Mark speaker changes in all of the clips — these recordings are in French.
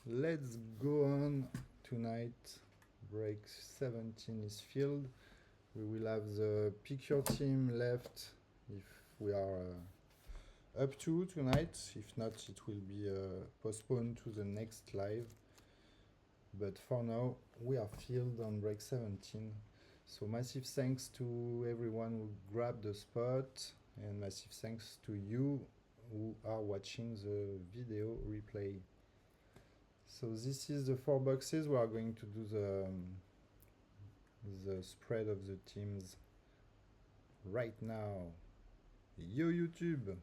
Speaker 1: let's go on tonight. Break 17 is filled. We will have the pick your team left if we are up to tonight. If not, it will be postponed to the next live. But for now, we are filled on break 17. So massive thanks to everyone who grabbed the spot, and massive thanks to you who are watching the video replay. So this is the 4 boxes. We are going to do the spread of the teams right now. Yo YouTube!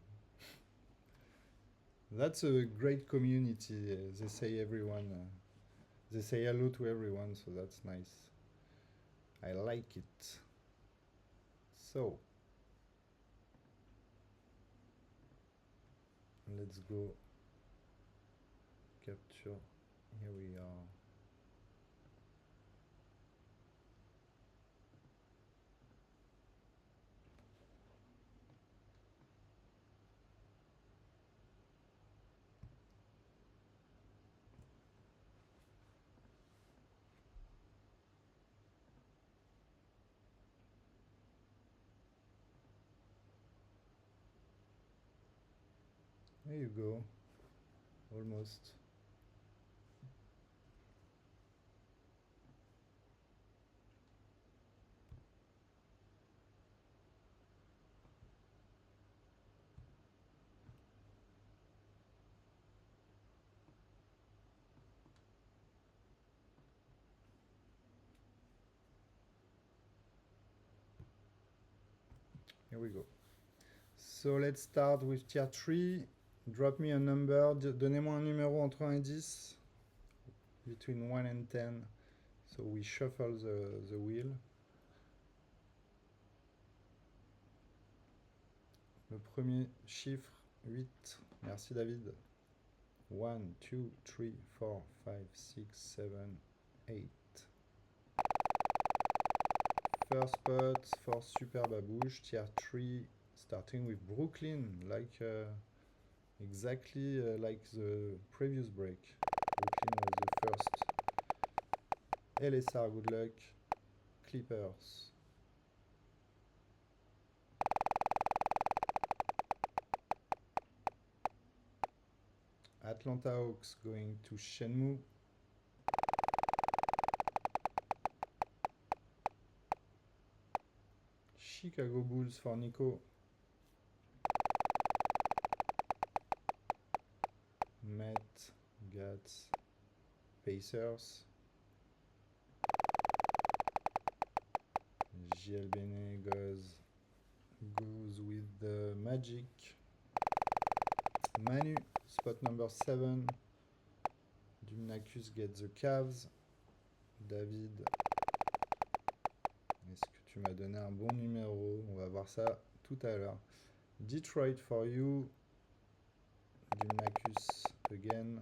Speaker 1: That's a great community. They say everyone, they say hello to everyone, so that's nice. I like it. So let's go capture. Here we are. There you go. Almost. Here we go. So let's start with tier 3. Drop me a number. Donnez-moi un numéro entre 1 et 10. Between 1 and 10. So we shuffle the wheel. Le premier chiffre, 8. Merci David. 1, 2, 3, 4, 5, 6, 7, 8. First spot for Super Babouche, tier 3, starting with Brooklyn, like exactly like the previous break. Brooklyn was the first. LSR, good luck. Clippers. Atlanta Hawks going to Shenmue. Chicago Bulls for Nico. Met, Gats, Pacers. JL Bene goes with the Magic. Manu, spot number 7. Dumnacus gets the Cavs. David, est-ce que tu m'as donné un bon numéro? On va voir ça tout à l'heure. Detroit for you. Dumnacus again.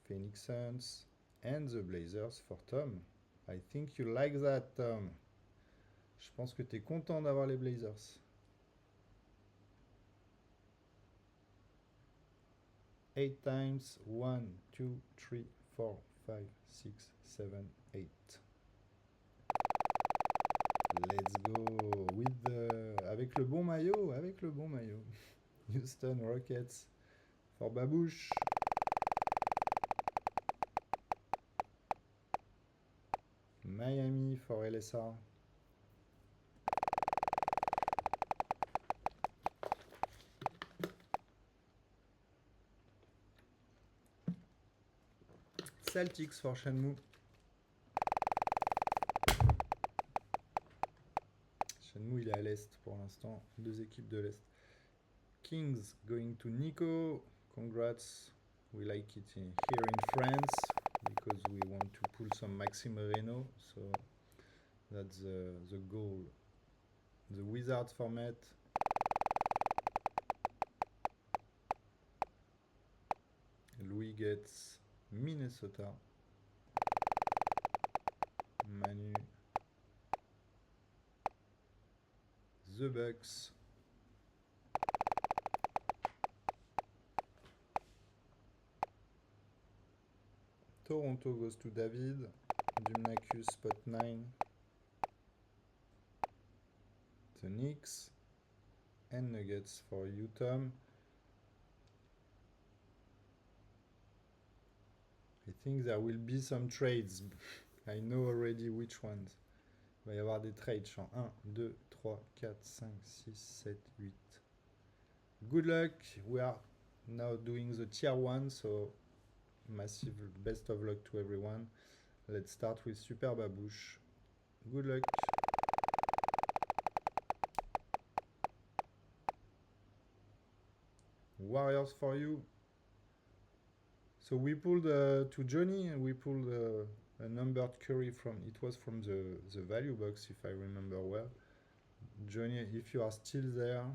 Speaker 1: Phoenix Suns. And the Blazers for Tom. I think you like that, Tom. Je pense que tu es content d'avoir les Blazers. 8 times. 1, 2, 3, 4, 5, 6, 7, 8. Let's go with avec le bon maillot, Houston Rockets for Babouche. Miami for LSR. Celtics for Shenmue. Shenmue, il est à l'est pour l'instant. 2 équipes de l'est. Kings going to Nico. Congrats. We like it here in France because we want to pull some Maxime Reno. So that's the goal. The Wizards format. Louis gets Minnesota. Manu. The Bucks. Toronto goes to David. Dumnacus, spot 9. The Knicks. And Nuggets for you, Tom. I think there will be some trades. I know already which ones. Il va y avoir des trades. 1, 2, 3, 4, 5, 6, 7, 8. Good luck. We are now doing the tier 1, so massive best of luck to everyone. Let's start with Super Babouche. Good luck. Warriors for you. So we pulled to Johnny, and we pulled a numbered Curry from, it was from the value box, if I remember well. Johnny, if you are still there,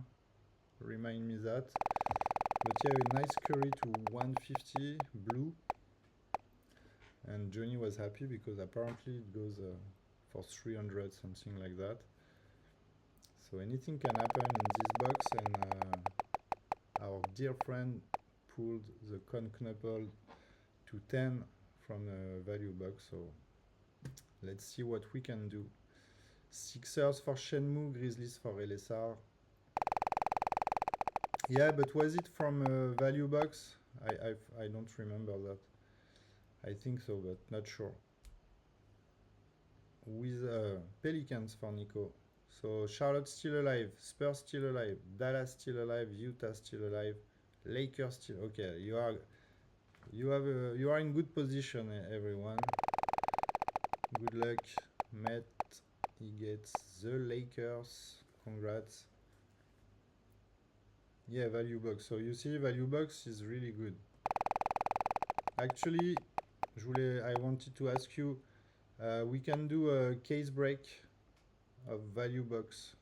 Speaker 1: remind me that. But yeah, a nice Curry to 150 blue. And Johnny was happy because apparently it goes for 300, something like that. So anything can happen in this box, and our dear friend pulled the Knuckle to 10 from the value box, so let's see what we can do. Sixers for Shenmue, Grizzlies for LSR. Yeah, but was it from a value box? I don't remember that. I think so, but not sure. With Pelicans for Nico. So Charlotte still alive, Spurs still alive, Dallas still alive, Utah still alive, Lakers still. Okay, you are in good position, everyone. Good luck, Matt. He gets the Lakers. Congrats. Yeah, value box. So you see, value box is really good. Actually, I wanted to ask you, we can do a case break of value box.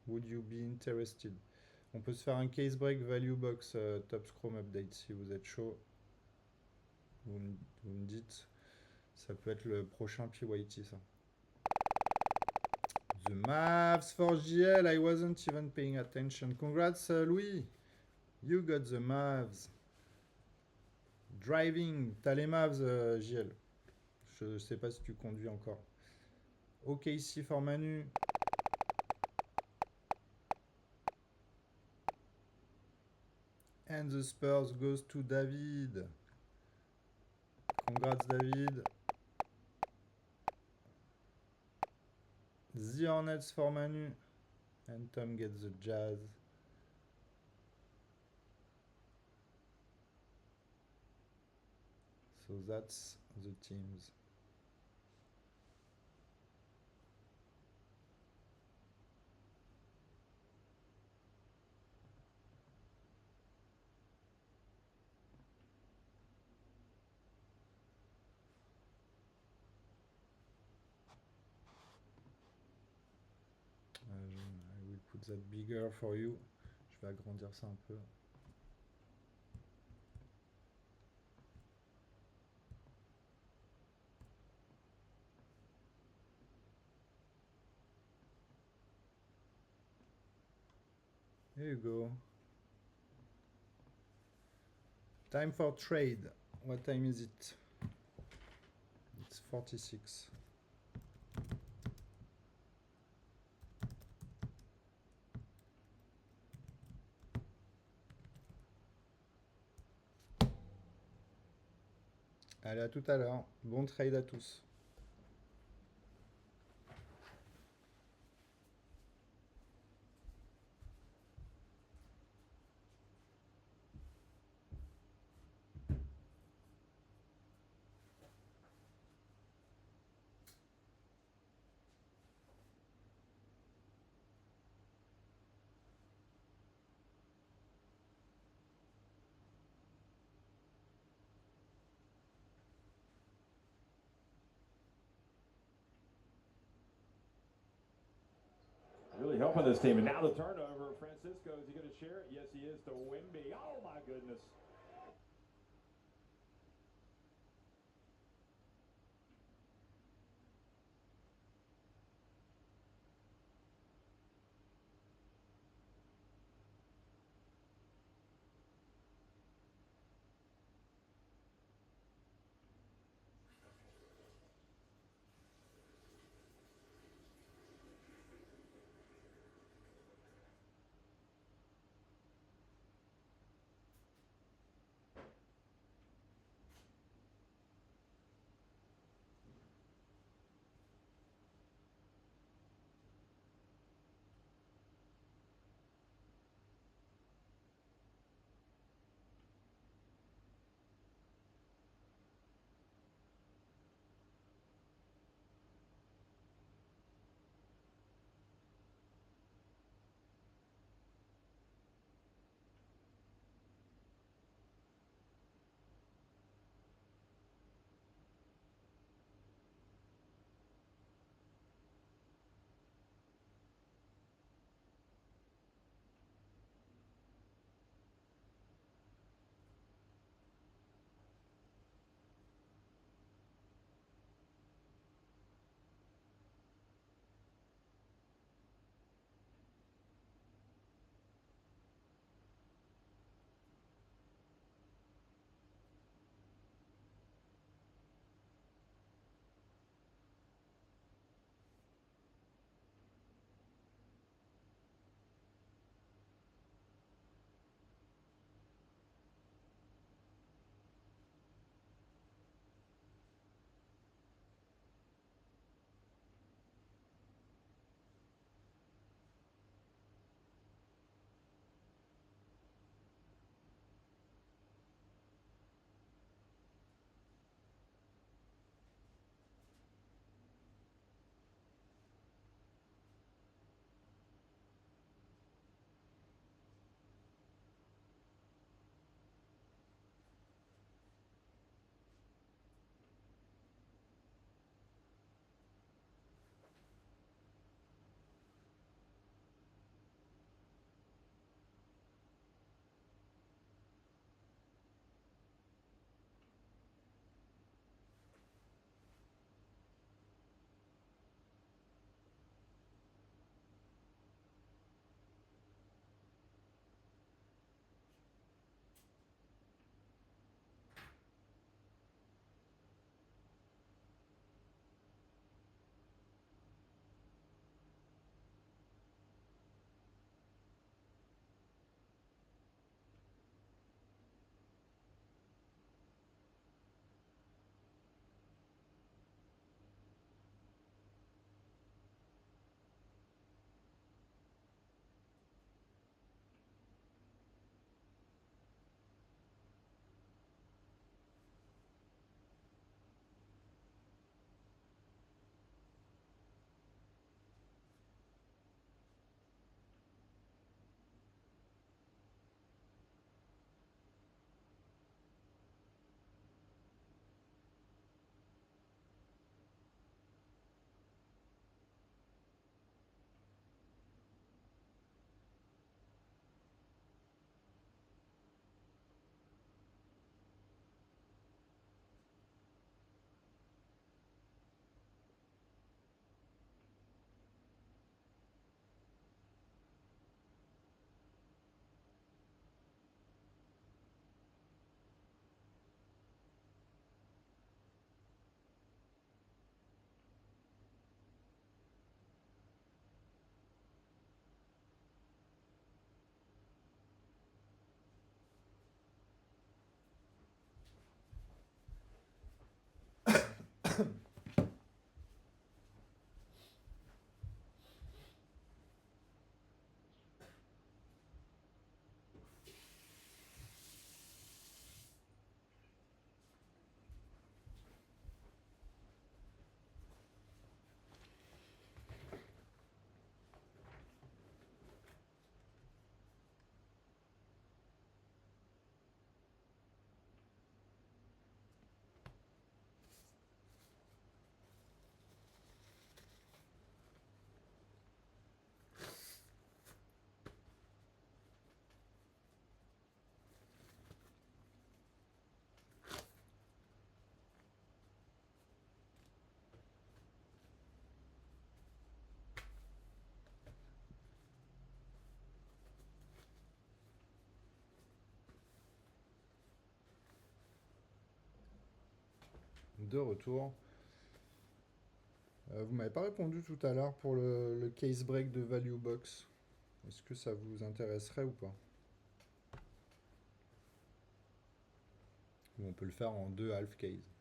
Speaker 1: Would you be interested? On peut se faire un case break value box Top Chrome update si vous êtes chaud. Vous me dites. Ça peut être le prochain PYT, ça. The Mavs for GL. I wasn't even paying attention. Congrats, Louis. You got the Mavs. Driving. T'as les Mavs, JL. Je sais pas si tu conduis encore. OKC for Manu. And the Spurs goes to David. Congrats, David. The Hornets for Manu. And Tom gets the Jazz. So that's the teams. I will put that bigger for you. Je vais agrandir ça un peu. Here you go. Time for trade. What time is it? It's 46. Allez, à tout à l'heure. Bon trade à tous.
Speaker 2: Really helping this team. And now the turnover. Francisco, is he going to share it? Yes, he is to Wemby. Oh, my goodness.
Speaker 1: De retour. Vous m'avez pas répondu tout à l'heure pour le case break de Value Box. Est-ce que ça vous intéresserait ou pas? Ou on peut le faire en 2 half case.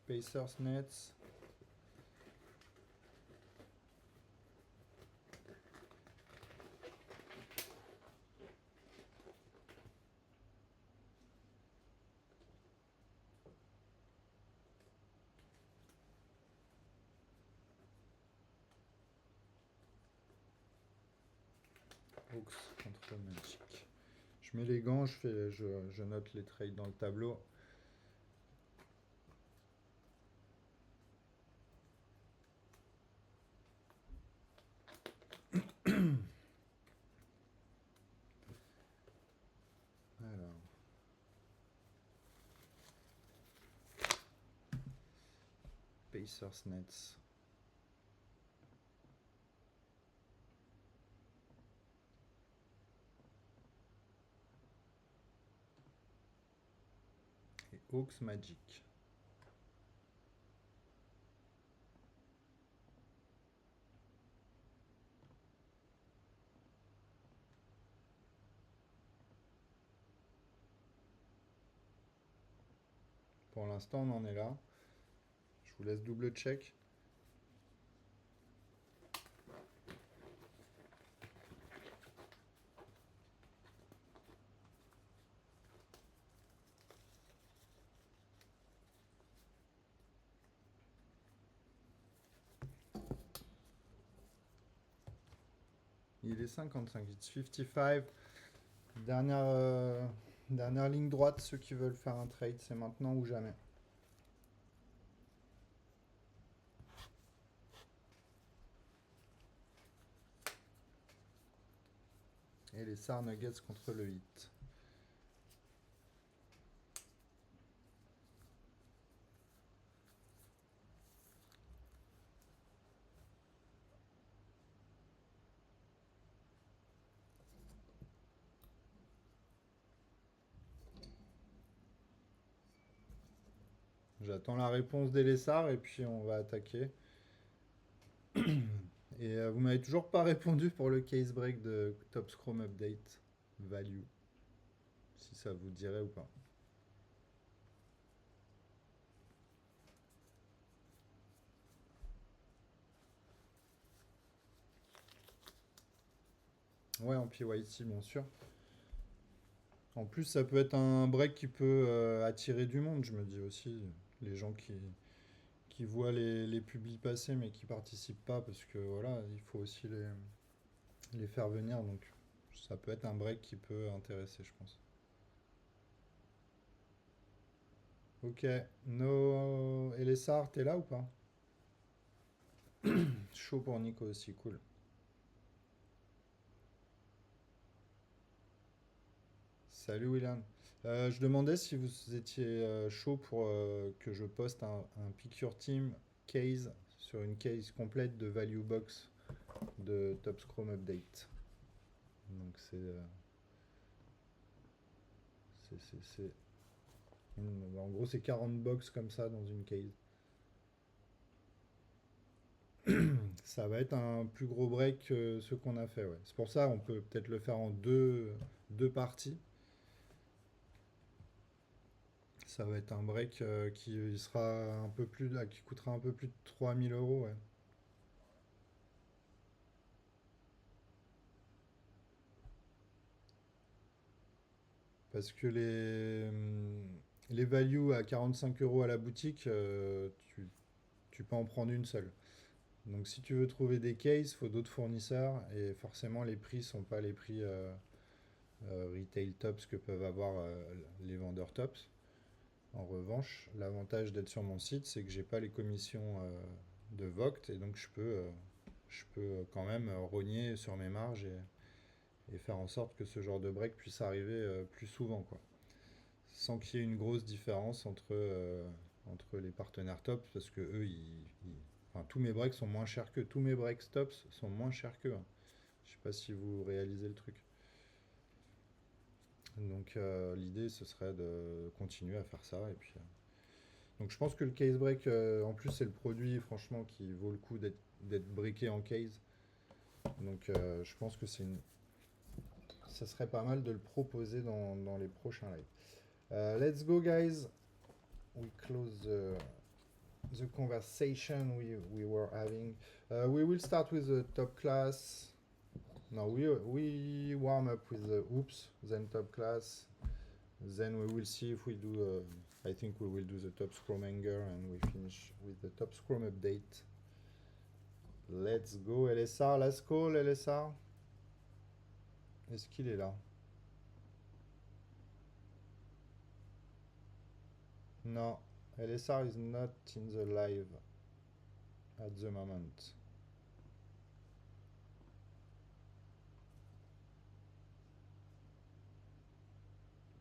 Speaker 1: Pacers Nets. Hawks contre Magic. Je mets les gants, je note les trades dans le tableau. Alors. Pacers Nets. Et Hawks Magic. Pour l'instant, on en est là. Je vous laisse double check. Il est 55, it's 55. Dernière ligne droite, ceux qui veulent faire un trade, c'est maintenant ou jamais. Et les SAR Nuggets contre le Heat. J'attends la réponse des Lessards et puis on va attaquer. Et vous m'avez toujours pas répondu pour le case break de Top Chrome Update Value. Si ça vous dirait ou pas. Ouais, en PYC bien sûr. En plus, ça peut être un break qui peut attirer du monde, je me dis aussi. Les gens qui voient les publis passer mais qui participent pas parce que voilà, il faut aussi les faire venir. Donc ça peut être un break qui peut intéresser, je pense. Ok, no LSR, t'es là ou pas? Chaud pour Nico aussi, cool. Salut William. Je demandais si vous étiez chaud pour que je poste un Pick Your Team case sur une case complète de Value Box de Top Chrome Update. Donc en gros c'est 40 box comme ça dans une case. Ça va être un plus gros break que ce qu'on a fait. Ouais. C'est pour ça on peut peut-être le faire en deux parties. Ça va être un break qui sera un peu plus, qui coûtera un peu plus de 3 000 €. Ouais. Parce que les values à 45 € à la boutique, tu peux en prendre une seule. Donc si tu veux trouver des cases, il faut d'autres fournisseurs et forcément les prix sont pas les prix retail tops que peuvent avoir les vendeurs tops. En revanche, l'avantage d'être sur mon site, c'est que j'ai pas les commissions de Vogt et donc je peux quand même rogner sur mes marges et faire en sorte que ce genre de break puisse arriver plus souvent, quoi. Sans qu'il y ait une grosse différence entre les partenaires tops, parce que eux, enfin, tous mes breaks sont moins chers qu'eux. Tous mes breaks tops sont moins chers qu'eux. Hein. Je sais pas si vous réalisez le truc. Donc l'idée, ce serait de continuer à faire ça. Et puis, donc je pense que le case break, en plus, c'est le produit, franchement, qui vaut le coup d'être briqué en case. Donc je pense que ça serait pas mal de le proposer dans les prochains lives. Let's go, guys. We close the conversation we were having. We will start with the top class. No, we warm up with the oops, then top class. Then we will see if we do. I think we will do the top scrum hanger and we finish with the top scrum update. Let's go, LSR. Let's call LSR. Est-ce qu'il est là? No, LSR is not in the live at the moment.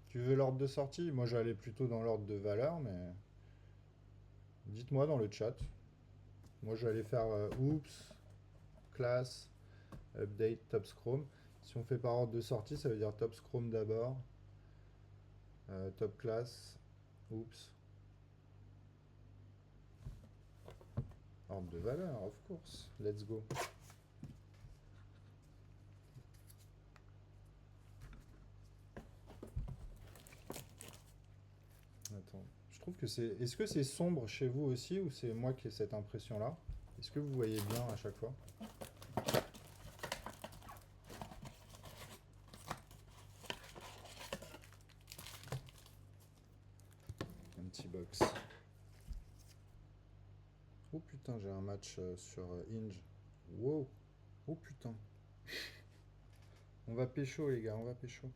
Speaker 1: Tu veux l'ordre de sortie? Moi j'allais plutôt dans l'ordre de valeur, mais dites-moi dans le chat. Moi j'allais faire oops, class, update, top scrum. Si on fait par ordre de sortie, ça veut dire top scrum d'abord, top class, oops. Ordre de valeur, of course. Let's go. Attends, je trouve que c'est... Est-ce que c'est sombre chez vous aussi ou c'est moi qui ai cette impression-là? Est-ce que vous voyez bien à chaque fois? Un petit box. Oh putain, j'ai un match sur Inge. Wow. Oh putain. On va pécho les gars, on va pécho.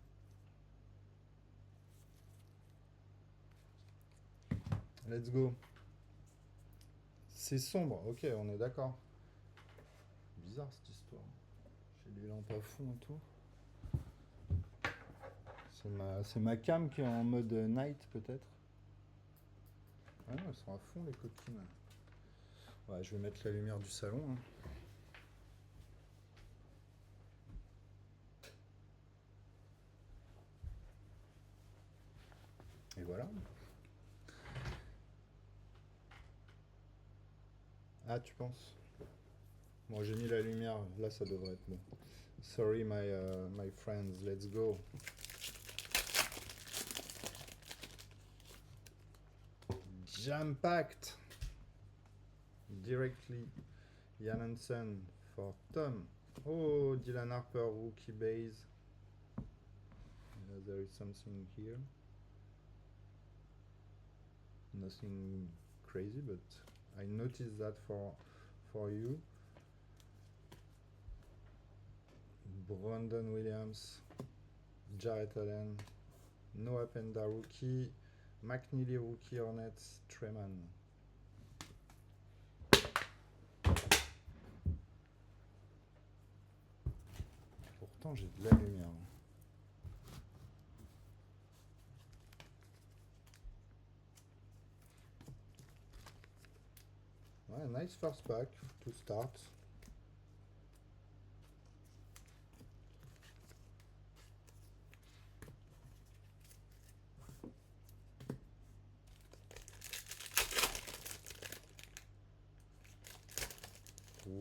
Speaker 1: Let's go. C'est sombre, ok, on est d'accord. Bizarre cette histoire. J'ai les lampes à fond et tout. C'est ma cam qui est en mode night peut-être. Ah non, elles sont à fond les coquines. Ouais, je vais mettre la lumière du salon. Hein. Et voilà. Ah, tu penses? Bon, j'ai mis la lumière. Là, ça devrait être bon. Sorry, my friends. Let's go. Jam-packed. Directly. Janssen for Tom. Oh, Dylan Harper, rookie base. There is something here. Nothing crazy, but I noticed that for you. Brandon Williams, Jarrett Allen, Noah Penda rookie, McNeely rookie Hornets, Treman. Pourtant j'ai de la lumière. Ouais, nice first pack to start.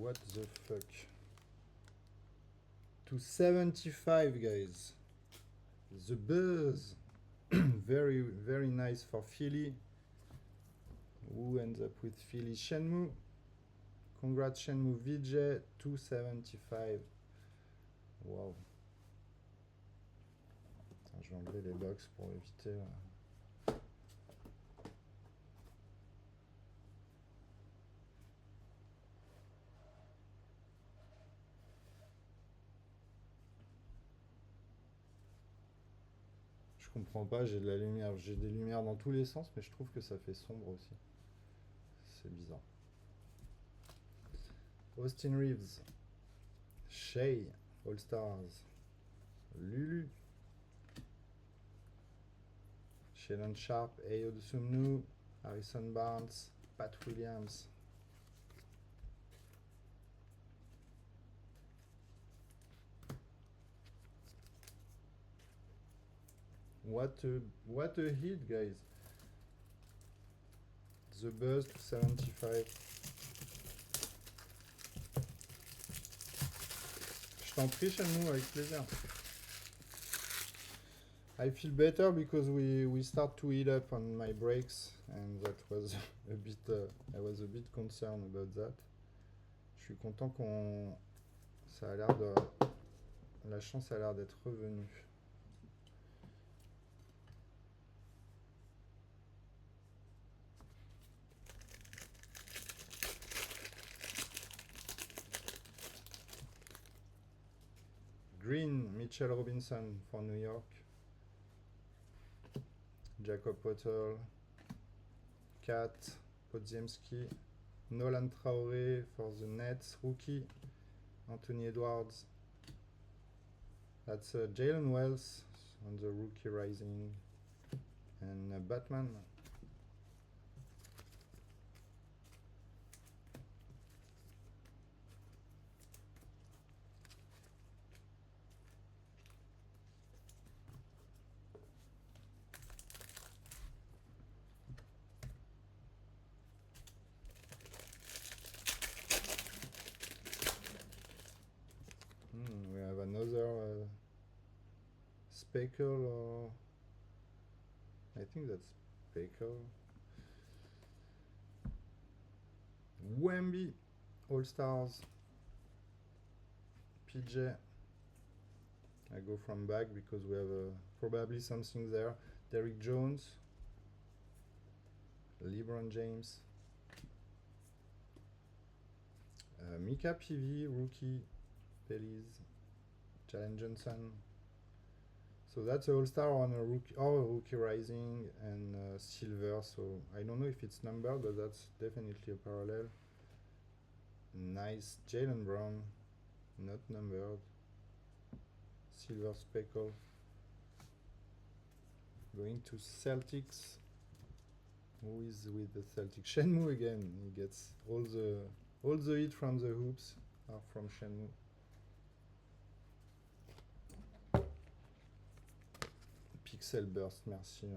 Speaker 1: What the fuck? To 75, guys. The Buzz. Very, very nice for Philly. Who ends up with Philly? Shenmue. Congrats, Shenmue VJ. 275. Wow. Attends, je vais enlever les box pour éviter. Je comprends pas, j'ai de la lumière, j'ai des lumières dans tous les sens, mais je trouve que ça fait sombre aussi. C'est bizarre. Austin Reeves, Shea, All Stars, Lulu, Sheldon Sharp, Ayo Sumnu, Harrison Barnes, Pat Williams. What a hit, guys. The Buzz to 75. Je t'en prie, Shenmue, avec plaisir. I feel better because we start to heat up on my breaks, and that was a bit. I was a bit concerned about that. Je suis content qu'on. Ça a l'air de. La chance a l'air d'être revenue. Green, Mitchell Robinson for New York. Jacob Poeltl, Kat, Podziemski, Nolan Traoré for the Nets, rookie, Anthony Edwards. That's Jalen Wells on the rookie rising, and Batman. We have another Speckle, or I think that's Speckle. Wemby, All Stars, PJ. I go from back because we have probably something there. Derrick Jones, LeBron James, Mika PV, rookie, Pellies, Jalen Johnson. So that's an all-star on a rookie or a rookie rising and silver. So I don't know if it's numbered, but that's definitely a parallel. Nice Jaylen Brown, not numbered. Silver speckle. Going to Celtics. Who is with the Celtics? Shenmue again. He gets all the hit from the hoops are from Shenmue. Pixel Burst, merci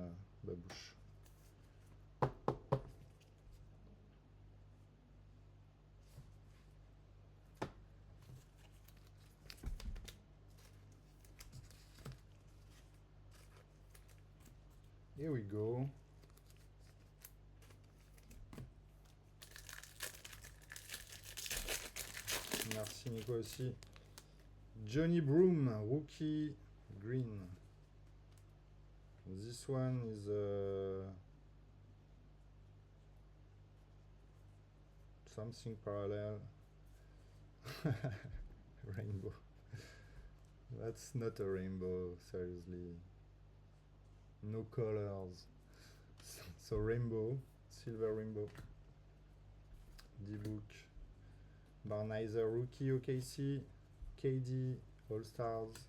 Speaker 1: Babouche. Here we go. Merci Nico aussi. Johnny Broom, rookie, green. This one is something parallel. Rainbow. That's not a rainbow, seriously. No colors. So rainbow, silver rainbow. D-Book. Barnizer, rookie OKC. KD, All Stars.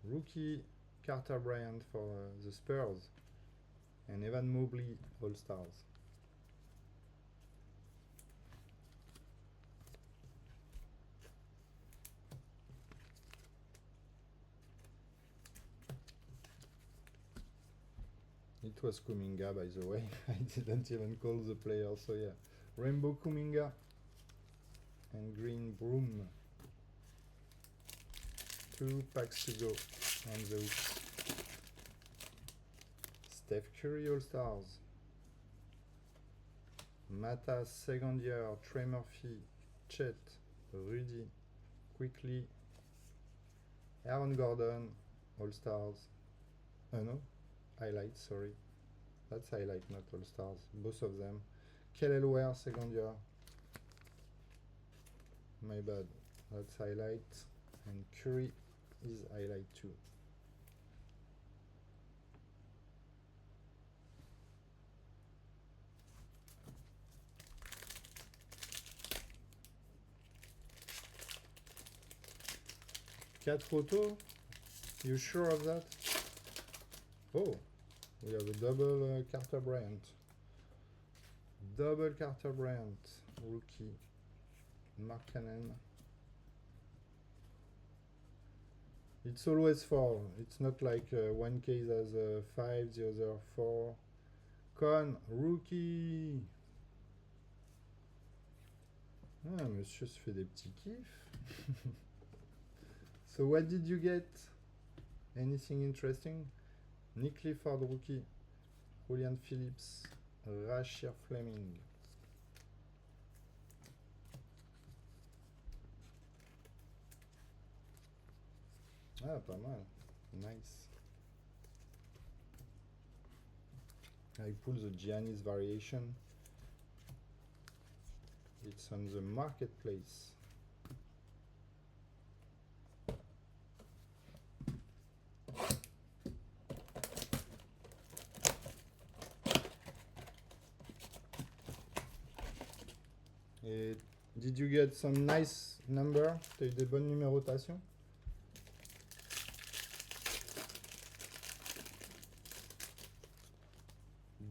Speaker 1: Rookie Carter Bryant for the Spurs. And Evan Mobley, All Stars. It was Kuminga, by the way. I didn't even call the player, so yeah. Rainbow Kuminga. and green Broom. 2 packs to go on the hooks. Steph Curry All-Stars. Matas second year, Trey Murphy, Chet, Rudy, Quickly, Aaron Gordon, All-Stars. No, highlights, sorry. That's highlight, not All-Stars, both of them. Kelly Ware second year. My bad, that's highlight. And Curry is highlight too. Cat photo? You sure of that? Oh, we have a double Carter Bryant. Double Carter Bryant, rookie. Mark Cannon. It's always 4. It's not like one case has 5, the other 4. Con, rookie. Ah, monsieur se fait des petits kiffs. So what did you get? Anything interesting? Nick Clifford rookie, Julian Phillips, Rasheer Fleming. Ah, pas mal. Nice. I pull the Giannis variation. It's on the marketplace. Did you get some nice number? T'as eu des bonnes numérotations?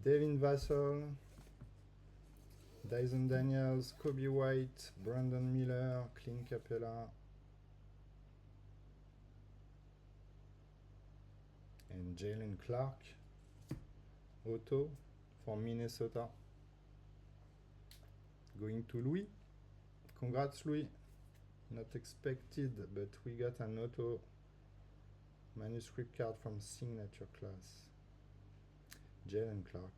Speaker 1: Devin Vassell, Dyson Daniels, Kobe White, Brandon Miller, Clint Capella, and Jalen Clark, auto for Minnesota. Going to Louis. Congrats, Louis. Not expected, but we got an auto manuscript card from signature class. Jalen Clark.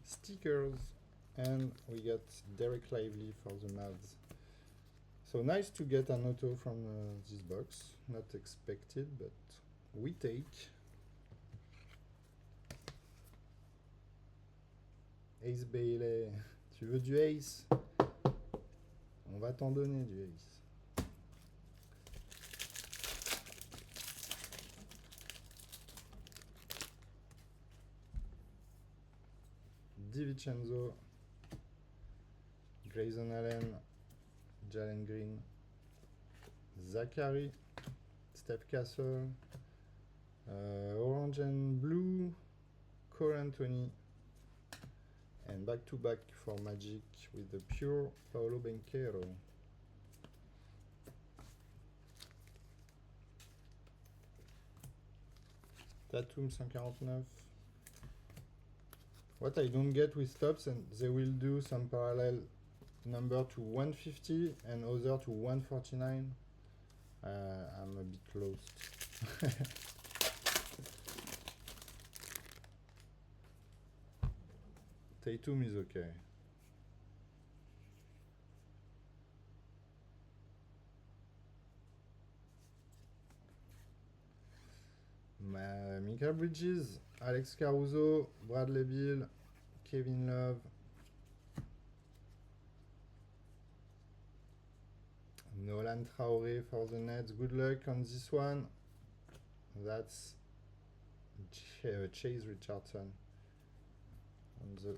Speaker 1: Stickers, and we got Derek Lively for the Mavs. So nice to get an auto from this box. Not expected, but we take. Ace Bailey. Tu veux du Ace? On va t'en donner du Ace. DiVincenzo, Grayson Allen, Jalen Green, Zachary, Steph Castle, Orange and Blue, Cole Anthony, and back-to-back for Magic with the pure Paolo Banchero. Tatum 149. What I don't get with Topps, and they will do some parallel number to 150 and other to 149. I'm a bit lost. Tatum is okay. Mika Bridges, Alex Caruso, Bradley Beal, Kevin Love, Nolan Traoré for the Nets. Good luck on this one. That's Chase Richardson on the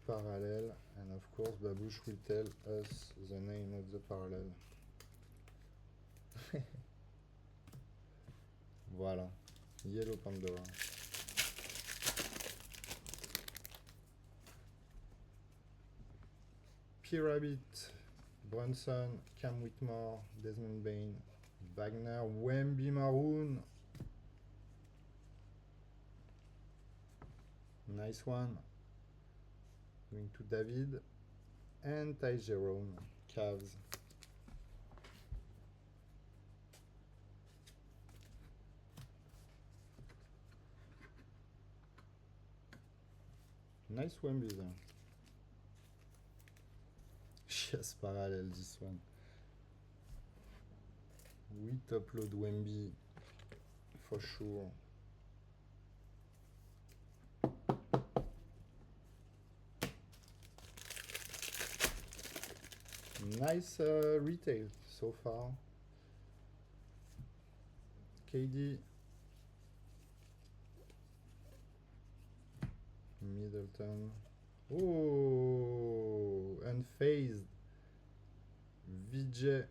Speaker 1: parallel, and of course Babouche will tell us the name of the parallel. Voilà, Yellow Pandora. P-Rabbit, Brunson, Cam Whitmore, Desmond Bain, Wagner, Wemby Maroon. Nice one. Going to David. and Ty Jerome, Cavs. Nice Wemby there. Yes, parallel this one. We top load Wemby for sure. Nice retail so far. KD, Middleton. Oh, unfazed. VJ.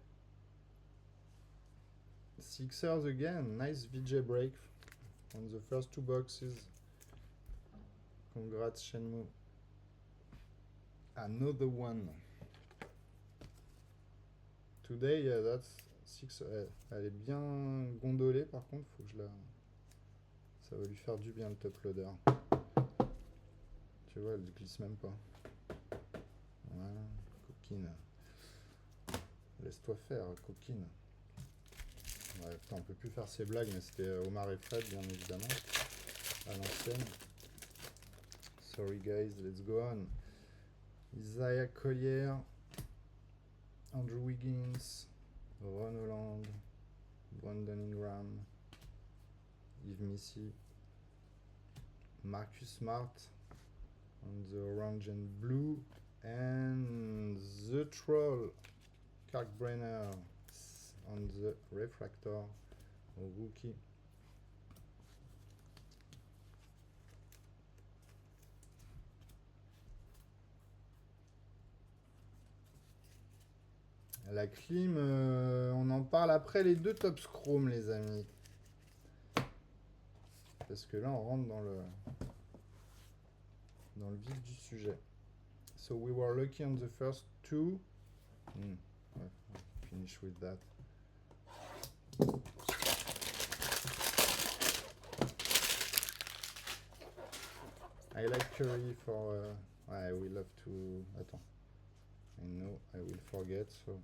Speaker 1: Sixers again. Nice VJ break on the first two boxes. Congrats, Shenmue. Another one. Today, yeah, that's six. Elle est bien gondolée, par contre, faut que je la. Ça va lui faire du bien le top loader. Tu vois, elle ne glisse même pas. Voilà, coquine. Laisse-toi faire, coquine. Ouais, putain, on peut plus faire ces blagues, mais c'était Omar et Fred, bien évidemment, à l'ancienne. Sorry guys, let's go on. Isaiah Collier, Andrew Wiggins, Ron Holland, Brandon Ingram, Yves Missy, Marcus Smart on the orange and blue, and the Troll, Kirk Brenner on the refractor rookie. La clim, on en parle après les deux Topps Chrome, les amis. Parce que là, on rentre dans le vif du sujet. So we were lucky on the first two. Finish with that. I like Curry for... I will have to... Attends. I know I will forget, so...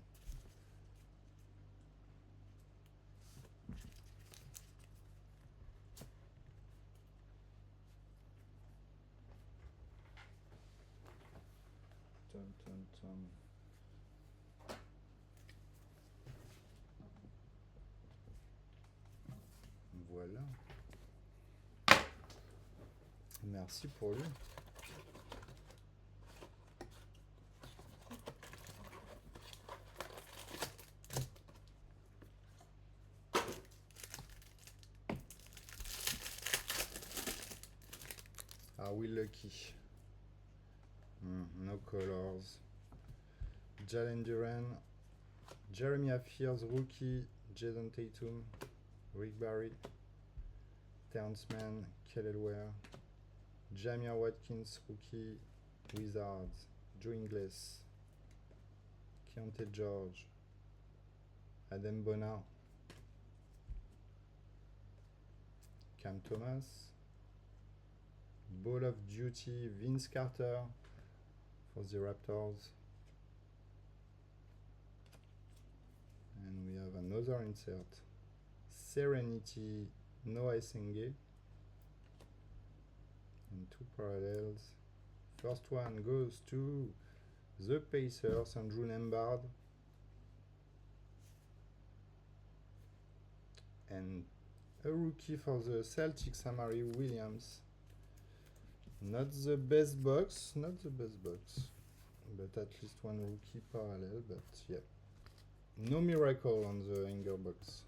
Speaker 1: Voilà. Merci pour lui. Are we lucky? No colors. Jalen Duran, Jeremiah Fears rookie, Jason Tatum, Rick Barry, Terrence Mann, Kelly Ware, Jamia Watkins rookie, Wizards, Joe Ingles, Keontae George, Adam Bonner, Cam Thomas, Ball of Duty, Vince Carter for the Raptors. And we have another insert, Serenity, Noah Senge, and two parallels. First one goes to the Pacers, Andrew Nembhard, and a rookie for the Celtics, Amari Williams. Not the best box, but at least one rookie parallel, but yeah. No miracle on the hanger box.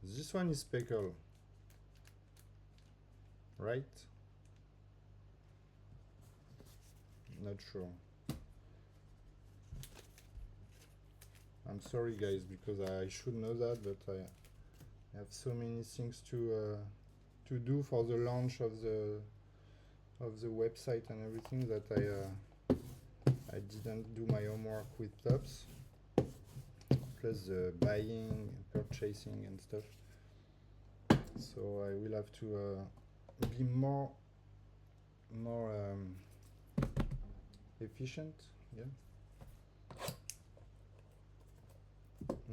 Speaker 1: This one is Speckle, right? Not sure. I'm sorry guys, because I should know that, but I have so many things to do for the launch of the website and everything that I didn't do my homework with Topps, plus the buying, purchasing and stuff. So I will have to be more more efficient. Yeah.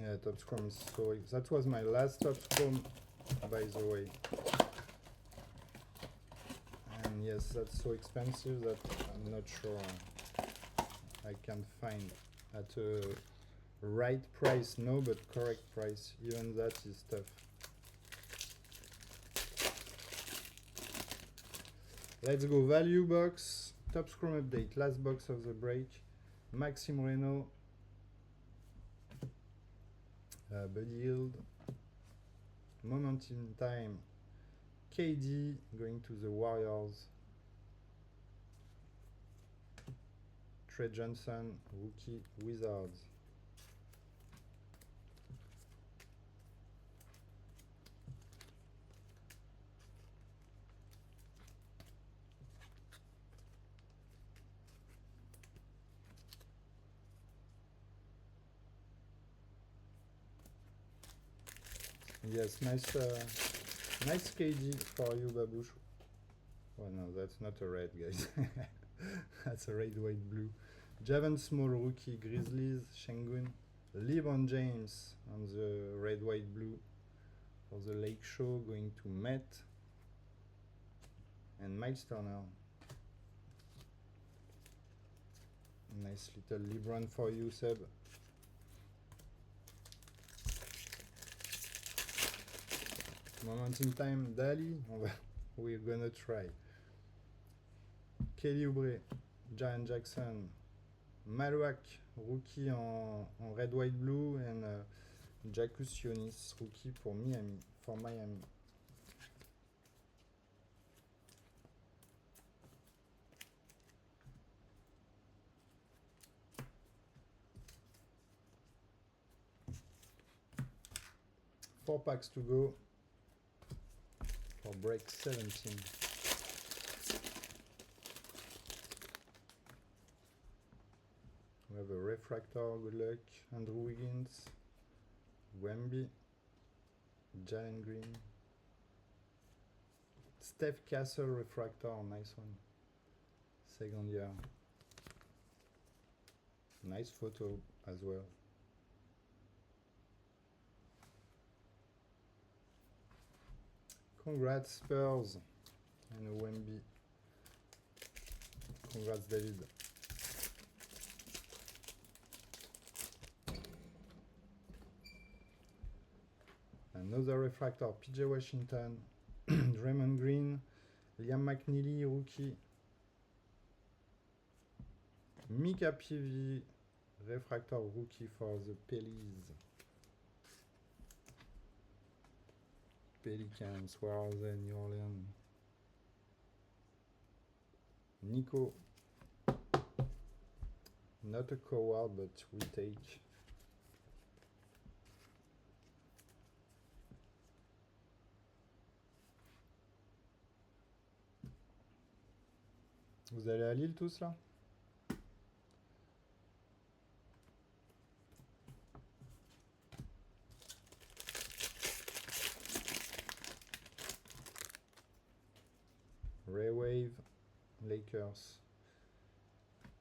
Speaker 1: Yeah, Top Scrum is so. That was my last Top Scrum, by the way. And yes, that's so expensive that I'm not sure I can find at a right price. No, but correct price. Even that is tough. Let's go. Value box. Top Scrum update. Last box of the break. Maxime Renault. Buddy Hield. Moment in time. KD going to the Warriors. Trey Johnson, rookie Wizards. Yes, nice KD for you, Babouche. Oh no, that's not a red, guys. That's a red, white, blue. Javan Small, rookie Grizzlies, Shengun. LeBron James on the red, white, blue for the Lake Show, going to Met. And Miles Turner. Nice little LeBron for you, Seb. Moment in time, Dali, we're gonna try. Kelly Oubre, Jaren Jackson, Malouak, rookie en red, white, blue, and Jacus Yonis, rookie for Miami. Four packs to go for break 17. We have a refractor, good luck. Andrew Wiggins, Wemby, Jalen Green, Steph Castle refractor, nice one. Second year. Nice photo as well. Congrats Spurs and a Wemby. Congrats David. Another refractor, PJ Washington, Draymond Green, Liam McNeely, rookie, Mika Peavy, refractor rookie for the Pelicans, where are they? New Orleans. Nico, not a coward, but we take. Vous allez à Lille tous là? Ray Wave, Lakers.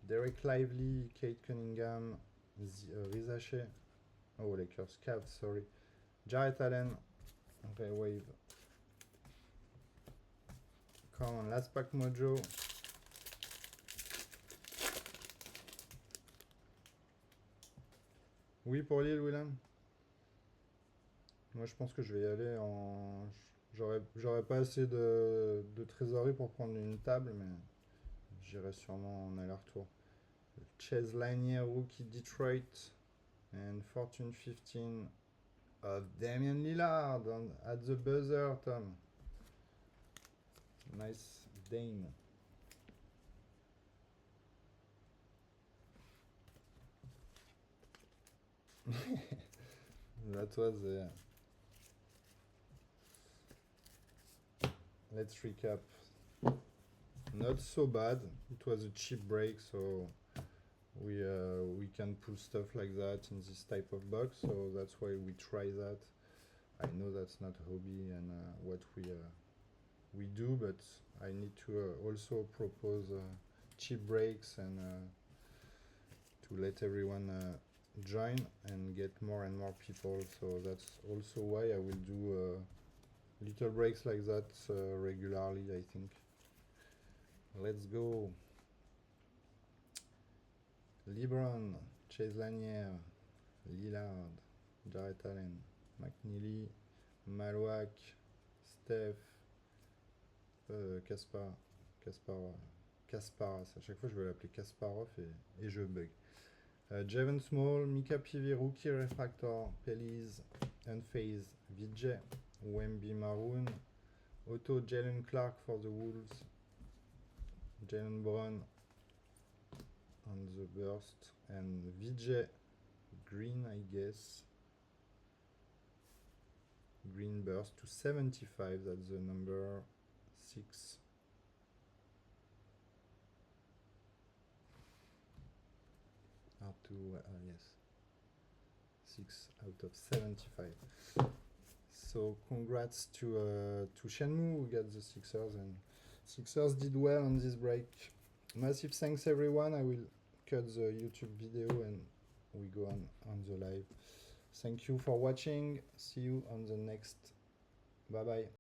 Speaker 1: Derek Lively, Kate Cunningham, Rizache. Oh, Lakers, Cavs, sorry. Jarrett Allen, Ray Wave. Come on, last pack mojo. Oui, pour Lille, Willem. Moi, je pense que je vais y aller en... J'aurais pas assez de trésorerie pour prendre une table, mais j'irai sûrement en aller-retour. Chase Lanier, rookie Detroit. And Fortune 15 of Damian Lillard at the buzzer, Tom. Nice Dame. That was let's recap. Not so bad. It was a cheap break, so we can pull stuff like that in this type of box, so that's why we try that. I know that's not hobby and what we do, but I need to also propose cheap breaks and to let everyone join and get more and more people. So that's also why I will do little breaks like that regularly, I think. Let's go. LeBron, Chase Lanier, Lillard, Jarrett Allen, McNeely, Malouak, Steph, Kasparas. À chaque fois, je veux l'appeler Kasparov et je bug. Javen Small, Mika Pivi, Rookie Refractor, Pelliz, Unphase, Vijay, Wemby Maroon, Otto, Jalen Clark for the Wolves, Jalen Brown on the burst, and Vijay Green, I guess. Green burst to 75, that's the number 6. Yes, 6 out of 75. So congrats to Shenmue, who got the Sixers, and Sixers did well on this break. Massive thanks everyone. I will cut the YouTube video and we go on the live. Thank you for watching. See you on the next. Bye bye.